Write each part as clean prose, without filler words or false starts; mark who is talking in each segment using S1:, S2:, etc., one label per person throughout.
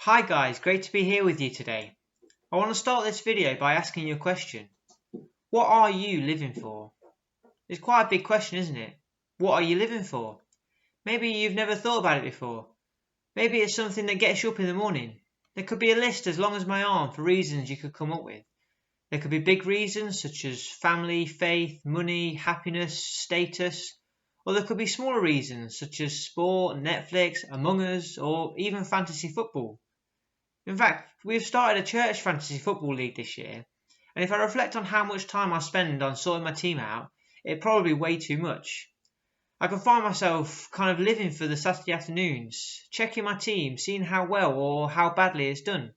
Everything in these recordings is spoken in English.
S1: Hi guys, great to be here with you today. I want to start this video by asking you a question. What are you living for? It's quite a big question, isn't it? What are you living for? Maybe you've never thought about it before. Maybe it's something that gets you up in the morning. There could be a list as long as my arm for reasons you could come up with. There could be big reasons such as family, faith, money, happiness, status. Or there could be smaller reasons such as sport, Netflix, Among Us, or even fantasy football. In fact, we've started a church fantasy football league this year, and if I reflect on how much time I spend on sorting my team out, it'd probably be way too much. I can find myself kind of living for the Saturday afternoons, checking my team, seeing how well or how badly it's done.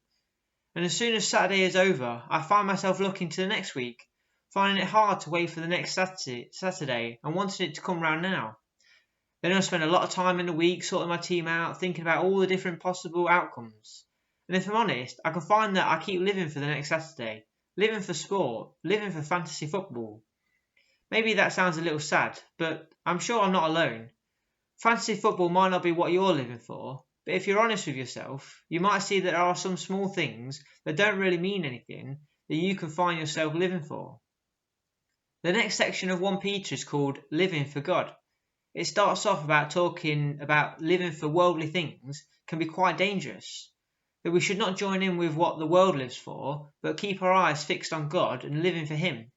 S1: And as soon as Saturday is over, I find myself looking to the next week, finding it hard to wait for the next Saturday and wanting it to come round now. Then I spend a lot of time in the week sorting my team out, thinking about all the different possible outcomes. And if I'm honest, I can find that I keep living for the next Saturday, living for sport, living for fantasy football. Maybe that sounds a little sad, but I'm sure I'm not alone. Fantasy football might not be what you're living for, but if you're honest with yourself, you might see that there are some small things that don't really mean anything that you can find yourself living for. The next section of 1 Peter is called Living for God. It starts off about talking about living for worldly things can be quite dangerous. That we should not join in with what the world lives for, but keep our eyes fixed on God and living for Him.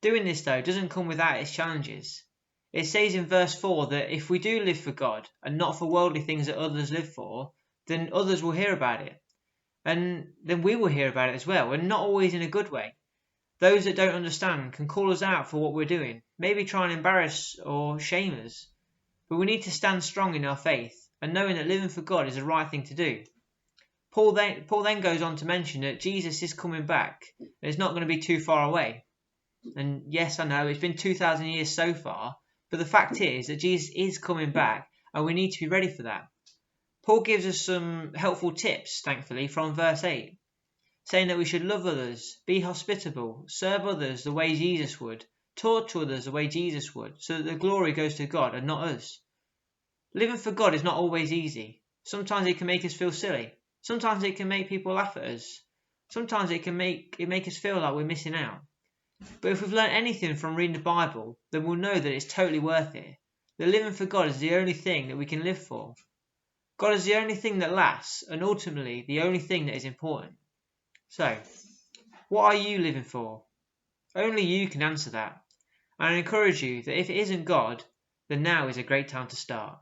S1: Doing this, though, doesn't come without its challenges. It says in verse 4 that if we do live for God and not for worldly things that others live for, then others will hear about it. And then we will hear about it as well, and not always in a good way. Those that don't understand can call us out for what we're doing, maybe try and embarrass or shame us. But we need to stand strong in our faith and knowing that living for God is the right thing to do. Paul then goes on to mention that Jesus is coming back and it's not going to be too far away. And yes, I know it's been 2,000 years so far, but the fact is that Jesus is coming back and we need to be ready for that. Paul gives us some helpful tips, thankfully, from verse 8, saying that we should love others, be hospitable, serve others the way Jesus would, talk to others the way Jesus would, so that the glory goes to God and not us. Living for God is not always easy. Sometimes it can make us feel silly. Sometimes it can make people laugh at us. Sometimes it can make us feel like we're missing out. But if we've learned anything from reading the Bible, then we'll know that it's totally worth it. That living for God is the only thing that we can live for. God is the only thing that lasts, and ultimately the only thing that is important. So, what are you living for? Only you can answer that. And I encourage you that if it isn't God, then now is a great time to start.